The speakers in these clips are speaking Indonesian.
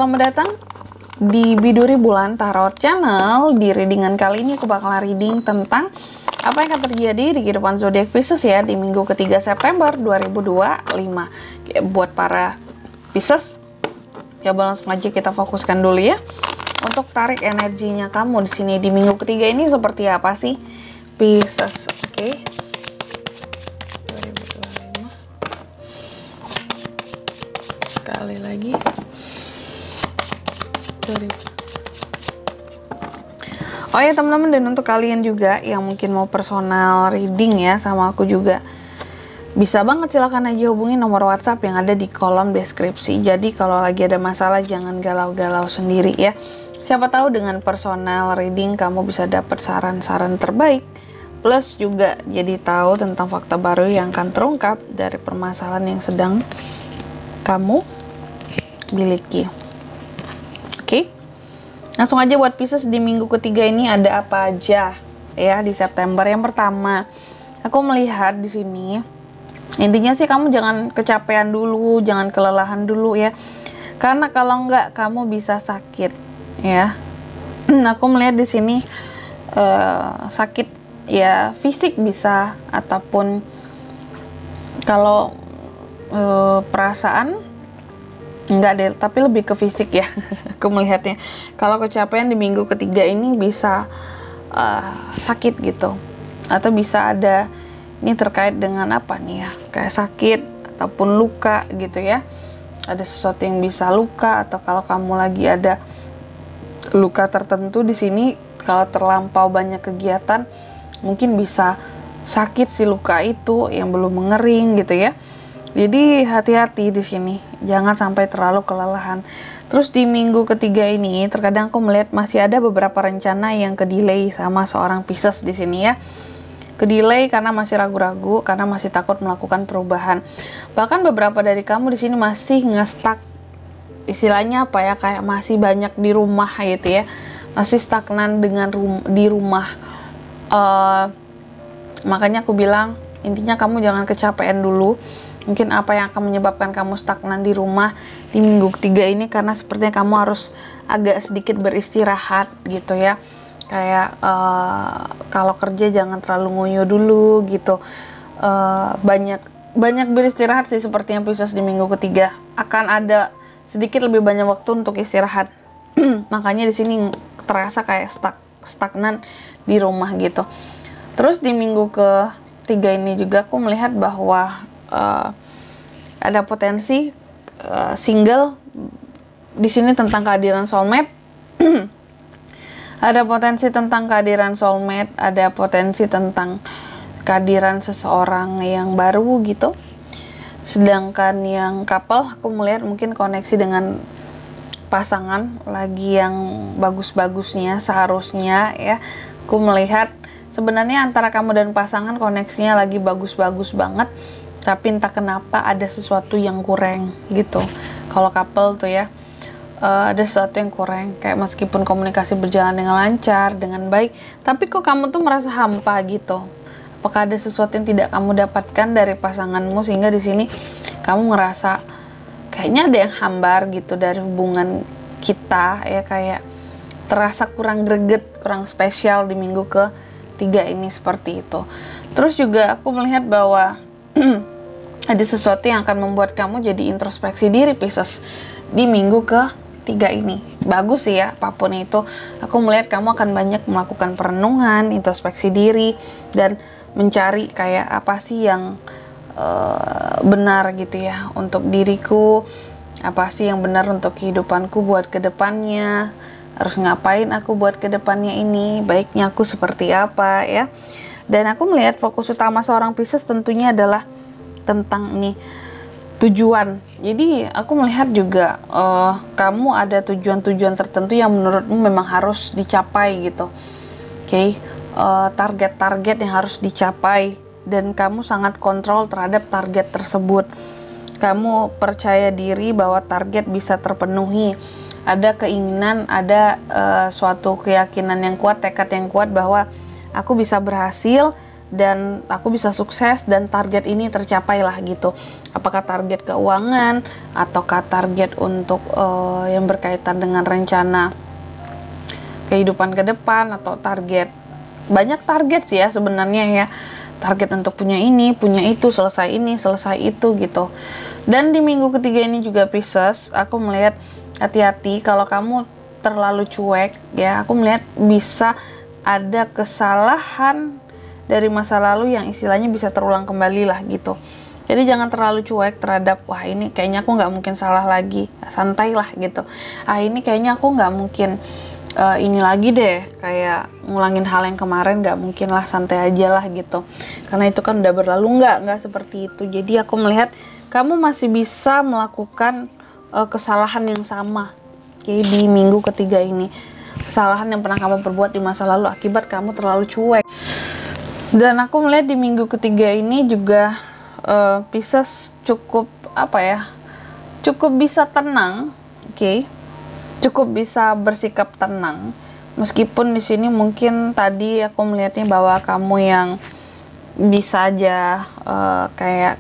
selamat datang di Biduri Bulan Tarot Channel. Di readingan kali ini aku bakalan reading tentang apa yang akan terjadi di kehidupan zodiak Pisces ya di minggu ketiga September 2025. Buat para Pisces, ya langsung aja kita fokuskan dulu ya. Untuk tarik energinya kamu di sini di minggu ketiga ini seperti apa sih Pisces? Oke. 2025. Sekali lagi. Oh ya teman-teman, dan untuk kalian juga yang mungkin mau personal reading ya sama aku juga, bisa banget silakan aja hubungi nomor WhatsApp yang ada di kolom deskripsi. Jadi kalau lagi ada masalah jangan galau-galau sendiri ya. Siapa tahu dengan personal reading kamu bisa dapat saran-saran terbaik, plus juga jadi tahu tentang fakta baru yang akan terungkap dari permasalahan yang sedang kamu miliki. Oke, langsung aja buat Pisces di minggu ketiga ini ada apa aja ya di September. Yang pertama, aku melihat di sini intinya sih kamu jangan kecapean dulu, jangan kelelahan dulu ya. Karena kalau enggak kamu bisa sakit ya. Aku melihat di sini sakit ya fisik bisa, ataupun kalau perasaan enggak deh, tapi lebih ke fisik ya. Aku melihatnya kalau kecapean di minggu ketiga ini bisa sakit gitu, atau bisa ada ini terkait dengan apa nih ya, kayak sakit ataupun luka gitu ya. Ada sesuatu yang bisa luka, atau kalau kamu lagi ada luka tertentu di sini, kalau terlampau banyak kegiatan mungkin bisa sakit si luka itu yang belum mengering gitu ya. Jadi hati-hati di sini, jangan sampai terlalu kelelahan. Terus di minggu ketiga ini terkadang aku melihat masih ada beberapa rencana yang ke-delay sama seorang Pisces di sini ya. Ke-delay karena masih ragu-ragu, karena masih takut melakukan perubahan. Bahkan beberapa dari kamu di sini masih nge-stuck, istilahnya apa ya, kayak masih banyak di rumah gitu ya. Masih stagnan dengan di rumah. Makanya aku bilang intinya kamu jangan kecapean dulu. Mungkin apa yang akan menyebabkan kamu stagnan di rumah di minggu ketiga ini karena sepertinya kamu harus agak sedikit beristirahat gitu ya. Kayak kalau kerja jangan terlalu ngoyo dulu gitu. Banyak beristirahat sih sepertinya Pisces di minggu ketiga. Akan ada sedikit lebih banyak waktu untuk istirahat. Makanya di sini terasa kayak stagnan di rumah gitu. Terus di minggu ketiga ini juga aku melihat bahwa ada potensi single di sini tentang kehadiran soulmate. Ada potensi tentang kehadiran soulmate, ada potensi tentang kehadiran seseorang yang baru gitu. Sedangkan yang couple, aku melihat mungkin koneksi dengan pasangan lagi yang bagus-bagusnya seharusnya ya. Aku melihat sebenarnya antara kamu dan pasangan koneksinya lagi bagus-bagus banget, tapi entah kenapa ada sesuatu yang kurang gitu. Kalau couple tuh ya, ada sesuatu yang kurang, kayak meskipun komunikasi berjalan dengan lancar, dengan baik, tapi kok kamu tuh merasa hampa gitu. Apakah ada sesuatu yang tidak kamu dapatkan dari pasanganmu sehingga di sini kamu ngerasa kayaknya ada yang hambar gitu dari hubungan kita ya, kayak terasa kurang greget, kurang spesial di minggu ketiga ini seperti itu. Terus juga aku melihat bahwa ada sesuatu yang akan membuat kamu jadi introspeksi diri Pisces di minggu ketiga ini. Bagus sih ya, apapun itu. Aku melihat kamu akan banyak melakukan perenungan, introspeksi diri, dan mencari kayak apa sih yang benar gitu ya untuk diriku. Apa sih yang benar untuk kehidupanku buat kedepannya. Harus ngapain aku buat kedepannya ini, baiknya aku seperti apa ya. Dan aku melihat fokus utama seorang Pisces tentunya adalah tentang nih tujuan. Jadi aku melihat juga kamu ada tujuan-tujuan tertentu yang menurutmu memang harus dicapai gitu. Oke, target-target yang harus dicapai, dan kamu sangat kontrol terhadap target tersebut. Kamu percaya diri bahwa target bisa terpenuhi. Ada keinginan, ada suatu keyakinan yang kuat, tekad yang kuat bahwa aku bisa berhasil dan aku bisa sukses dan target ini tercapai lah gitu. Apakah target keuangan ataukah target untuk yang berkaitan dengan rencana kehidupan ke depan, atau target, banyak target sih ya sebenarnya ya, target untuk punya ini, punya itu, selesai ini, selesai itu gitu. Dan di minggu ketiga ini juga Pisces, aku melihat hati-hati kalau kamu terlalu cuek ya. Aku melihat bisa ada kesalahan dari masa lalu yang istilahnya bisa terulang kembali lah gitu. Jadi jangan terlalu cuek terhadap, wah ini kayaknya aku nggak mungkin salah lagi, santai lah gitu. Ini kayaknya aku nggak mungkin ini lagi deh, kayak ngulangin hal yang kemarin, nggak mungkin lah, santai aja lah gitu. Karena itu kan udah berlalu, nggak seperti itu. Jadi aku melihat kamu masih bisa melakukan kesalahan yang sama di minggu ketiga ini. Kesalahan yang pernah kamu perbuat di masa lalu akibat kamu terlalu cuek. Dan aku melihat di minggu ketiga ini juga Pisces cukup cukup bisa tenang, cukup bisa bersikap tenang. Meskipun di sini mungkin tadi aku melihatnya bahwa kamu yang bisa aja kayak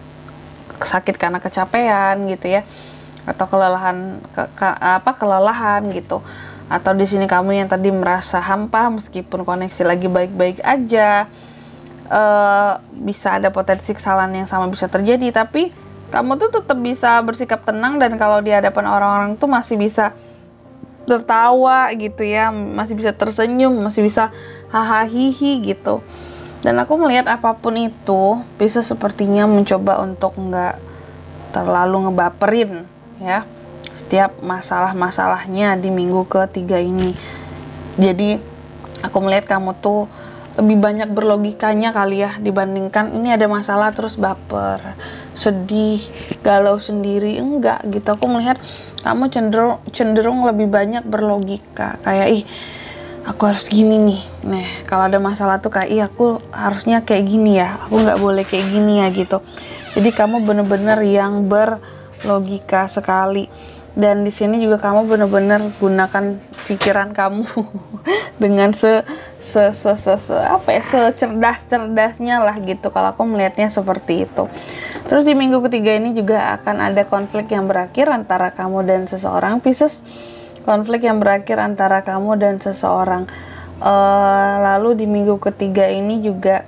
sakit karena kecapean gitu ya, atau kelelahan kelelahan gitu. Atau di sini kamu yang tadi merasa hampa meskipun koneksi lagi baik-baik aja. Bisa ada potensi kesalahan yang sama bisa terjadi, tapi kamu tuh tetap bisa bersikap tenang, dan kalau di hadapan orang-orang tuh masih bisa tertawa gitu ya, masih bisa tersenyum, masih bisa hahaha gitu. Dan aku melihat apapun itu bisa sepertinya mencoba untuk nggak terlalu ngebaperin ya setiap masalah-masalahnya di minggu ketiga ini. Jadi aku melihat kamu tuh lebih banyak berlogikanya kali ya, dibandingkan ini ada masalah terus baper, sedih, galau sendiri. Enggak gitu. Aku melihat kamu cenderung lebih banyak berlogika, kayak aku harus gini nih. Nah, kalau ada masalah tuh kayak aku harusnya kayak gini ya, aku nggak boleh kayak gini ya gitu. Jadi kamu bener-bener yang berlogika sekali. Dan di sini juga kamu benar-benar gunakan pikiran kamu dengan secerdas-cerdasnya lah gitu. Kalau aku melihatnya seperti itu. Terus di minggu ketiga ini juga akan ada konflik yang berakhir antara kamu dan seseorang, Pisces. Konflik yang berakhir antara kamu dan seseorang. Lalu di minggu ketiga ini juga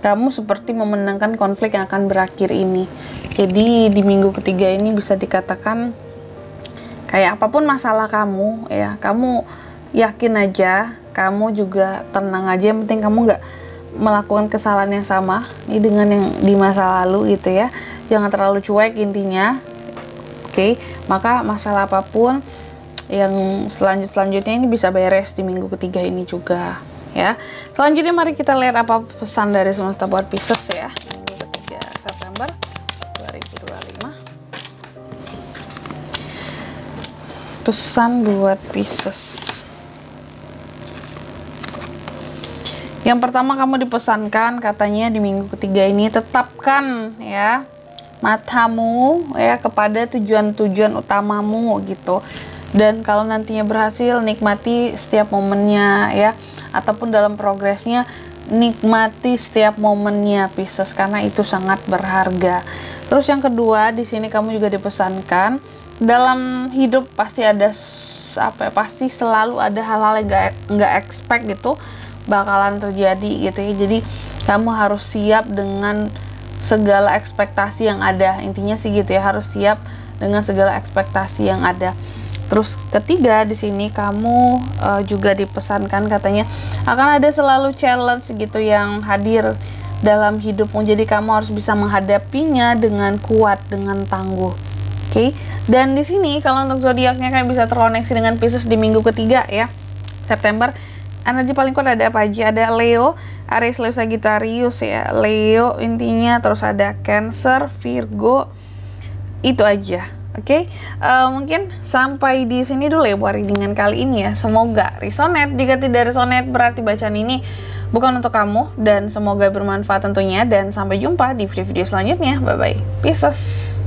kamu seperti memenangkan konflik yang akan berakhir ini. Jadi di minggu ketiga ini bisa dikatakan kayak apapun masalah kamu ya, kamu yakin aja, kamu juga tenang aja, yang penting kamu nggak melakukan kesalahan yang sama ini dengan yang di masa lalu gitu ya. Jangan terlalu cuek intinya. Maka masalah apapun yang selanjutnya ini bisa beres di minggu ketiga ini juga ya. Selanjutnya mari kita lihat apa pesan dari semesta buat Pisces ya, minggu ketiga September 2025. Pesan buat Pisces. Yang pertama, kamu dipesankan katanya di minggu ketiga ini tetapkan ya matamu ya kepada tujuan-tujuan utamamu gitu. Dan kalau nantinya berhasil, nikmati setiap momennya ya, ataupun dalam progresnya nikmati setiap momennya Pisces, karena itu sangat berharga. Terus yang kedua, di sini kamu juga dipesankan dalam hidup pasti ada pasti selalu ada hal-hal yang nggak expect gitu bakalan terjadi gitu ya. Jadi kamu harus siap dengan segala ekspektasi yang ada, intinya sih gitu ya, harus siap dengan segala ekspektasi yang ada. Terus ketiga, di sini kamu juga dipesankan katanya akan ada selalu challenge gitu yang hadir dalam hidupmu, jadi kamu harus bisa menghadapinya dengan kuat, dengan tangguh. Dan di sini kalau untuk zodiaknya kayak bisa terkoneksi dengan Pisces di minggu ketiga ya September. Energi paling kuat ada apa aja? Ada Leo, Aries, Leo, Sagittarius ya. Leo intinya, terus ada Cancer, Virgo, itu aja. Mungkin sampai di sini dulu ya buat readingan kali ini ya. Semoga resonate. Jika tidak resonate berarti bacaan ini bukan untuk kamu, dan semoga bermanfaat tentunya. Dan sampai jumpa di video-video selanjutnya. Bye bye Pisces.